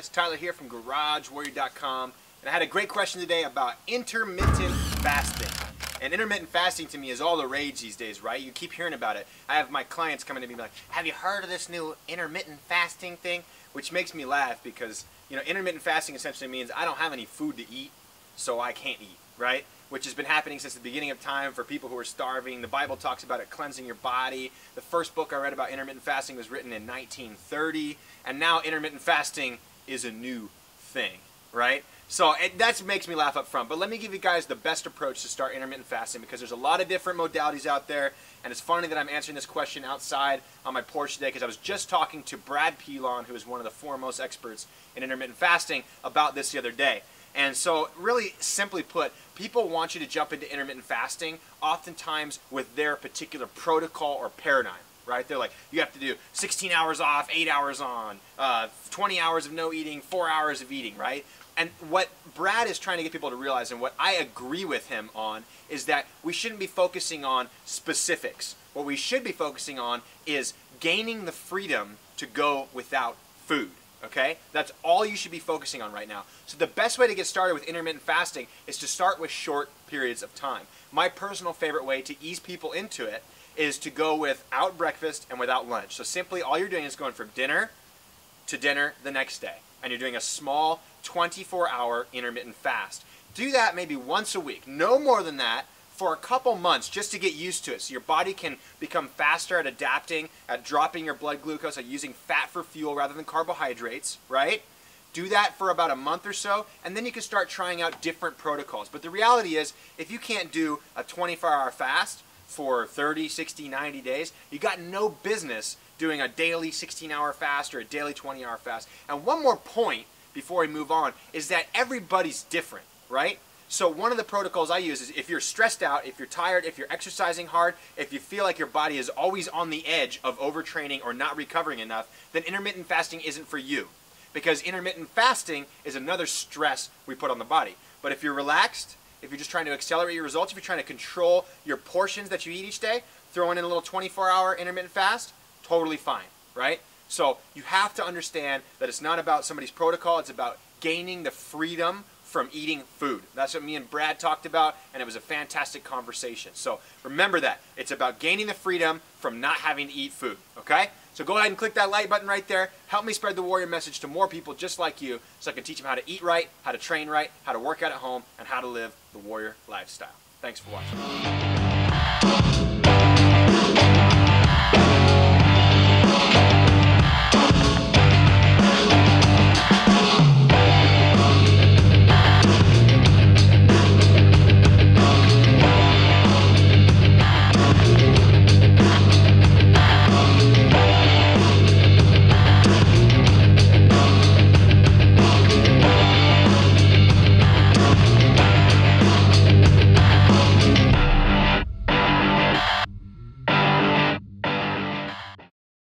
guys, Tyler here from GarageWarrior.com, and I had a great question today about intermittent fasting. And intermittent fasting to me is all the rage these days, right? You keep hearing about it. I have my clients coming to me like, have you heard of this new intermittent fasting thing? Which makes me laugh because, you know, intermittent fasting essentially means I don't have any food to eat, so I can't eat, right? Which has been happening since the beginning of time for people who are starving. The Bible talks about it cleansing your body. The first book I read about intermittent fasting was written in 1930, and now intermittent fasting is a new thing, right? So that makes me laugh up front, but let me give you guys the best approach to start intermittent fasting because there's a lot of different modalities out there, and it's funny that I'm answering this question outside on my porch today because I was just talking to Brad Pilon, who is one of the foremost experts in intermittent fasting, about this the other day. And so really simply put, people want you to jump into intermittent fasting oftentimes with their particular protocol or paradigm, right? They're like, you have to do 16 hours off, 8 hours on, 20 hours of no eating, 4 hours of eating, right? And what Brad is trying to get people to realize, and what I agree with him on, is that we shouldn't be focusing on specifics. What we should be focusing on is gaining the freedom to go without food. Okay? That's all you should be focusing on right now. So the best way to get started with intermittent fasting is to start with short periods of time. My personal favorite way to ease people into it is to go without breakfast and without lunch. So simply all you're doing is going from dinner to dinner the next day. And you're doing a small 24-hour intermittent fast. Do that maybe once a week. No more than that for a couple months just to get used to it so your body can become faster at adapting, at dropping your blood glucose, at using fat for fuel rather than carbohydrates, right? Do that for about a month or so, and then you can start trying out different protocols. But the reality is, if you can't do a 24-hour fast for 30, 60, 90 days, you got no business doing a daily 16-hour fast or a daily 20-hour fast. And one more point before we move on is that everybody's different, right? So one of the protocols I use is if you're stressed out, if you're tired, if you're exercising hard, if you feel like your body is always on the edge of overtraining or not recovering enough, then intermittent fasting isn't for you. Because intermittent fasting is another stress we put on the body. But if you're relaxed, if you're just trying to accelerate your results, if you're trying to control your portions that you eat each day, throwing in a little 24-hour intermittent fast, totally fine, right? So you have to understand that it's not about somebody's protocol, it's about gaining the freedom from eating food. That's what me and Brad talked about, and it was a fantastic conversation. So remember that. It's about gaining the freedom from not having to eat food, okay? So go ahead and click that like button right there. Help me spread the Warrior message to more people just like you so I can teach them how to eat right, how to train right, how to work out at home, and how to live the Warrior lifestyle. Thanks for watching.